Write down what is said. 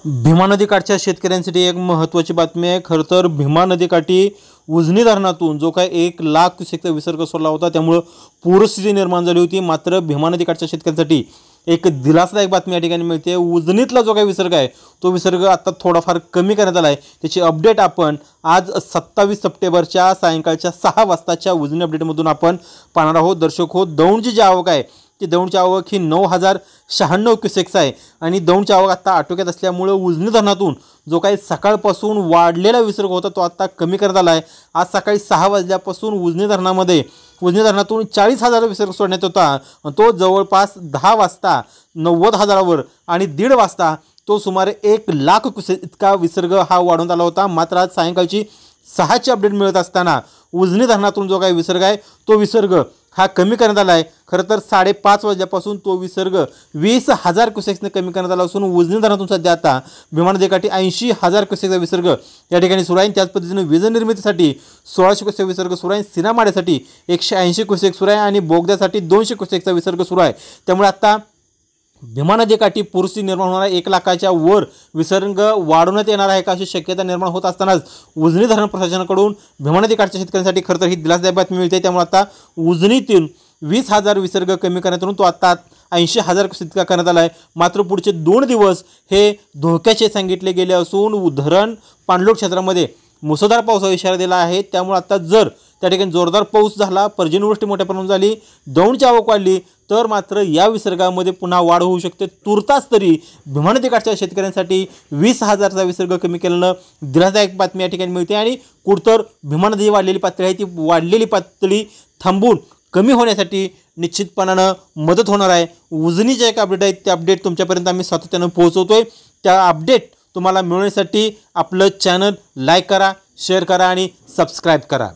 भीमा नदीकाठच्या शेतकऱ्यांसाठी एक महत्त्वाची बातमी आहे। खरं तर भीमा नदीकाठी उजनी धरणातून जो काय 1,00,000 क्युसेकचा विसर्ग सोडला होता त्यामुळे पूरस्थिती निर्माण झाली होती। मात्र भीमा नदीकाठच्या शेतकऱ्यांसाठी एक दिलासादायक बातमी या ठिकाणी मिळते। उजनीतला जो काही विसर्ग आहे तो विसर्ग आता थोडाफार कमी करण्यात आला आहे। त्याची अपडेट आपण आज 27 सप्टेंबरच्या सायंकाळच्या 6 वाजताच्या उजनी अपडेटमधून आपण पाहणार आहोत। दर्शक हो, दौंडची जी आवक आहे ती दौंडची आवक ही 9,096 क्युसेक्स आहे आणि दौंडची आवक आता आटोक्यात असल्यामुळे उजनी धरणातून जो काही सकाळपासून वाढलेला विसर्ग होता तो आता कमी करण्यात आला आहे। आज सकाळी 6 वाजल्यापासून उजनी धरणातून 40,000 विसर्ग सोडण्यात होता। तो जवळपास 10 वाजता 90,000वर आणि 1:30 वाजता तो सुमारे 1,00,000 क्युसेक इतका विसर्ग हा वाढवण्यात आला होता। मात्र आज सायंकाळची 6ची अपडेट मिळत असताना उजनी धरणातून जो काही विसर्ग आहे तो विसर्ग हा कमी करण्यात आला आहे। खरं तर 5:30 वाजल्यापासून तो विसर्ग 20,000 क्युसेक्सने कमी करण्यात आला असून उजनी धरणातून सध्या आता भीमा नदीकाठी 80,000 क्युसेकचा विसर्ग या ठिकाणी सुरू आहे। त्याच पद्धतीने वीज निर्मितीसाठी 1600 क्युसेक विसर्ग सुरू आहे। सिनामाड्यासाठी 180 क्युसेक सुरू आहे आणि बोगद्यासाठी 200 क्युसेकचा विसर्ग सुरू आहे। त्यामुळे आता भीमा नदीकाठी पूरस्थिती निर्माण होणार 1,00,000च्या वर विसर्ग वाढवण्यात येणार आहे का अशी शक्यता निर्माण होत असतानाच उजनी धरण प्रशासनाकडून भीमा नदीकाठच्या शेतकऱ्यांसाठी खरं तर ही दिलासादायक बातमी मिळते। त्यामुळे आता उजनीतून 20,000 विसर्ग कमी करण्यात येऊन तो आता 80,000 इतका करण्यात आला आहे। मात्र पुढचे 2 दिवस हे धोक्याचे सांगितले गेले असून धरण पाणलोट क्षेत्रामध्ये मुसळधार पावसाचा इशारा दिला आहे। त्यामुळे आता जर त्या ठिकाणी जोरदार पाऊस झाला, पर्जन्यवृष्टी मोठ्या प्रमाणात झाली, दौंडची आवक वाढली तर मात्र या विसर्गामध्ये पुन्हा वाढ होऊ शकते। तुर्तास तरी भीमा नदीकाठच्या शेतकऱ्यांसाठी 20,000चा विसर्ग कमी केल्यानं दिलासादायक बातमी या ठिकाणी मिळते आणि कुठतर भीमा नदी वाढलेली पातळी आहे ती वाढलेली पातळी थांबून कमी होण्यासाठी निश्चितपणानं मदत होणार आहे। उजनीचे एक अपडेट आहे ते अपडेट तुमच्यापर्यंत आम्ही सातत्यानं पोहोचवतोय। त्या अपडेट तुम्हाला मिळवण्यासाठी आपलं चॅनल लाईक करा, शेअर करा आणि सबस्क्राईब करा।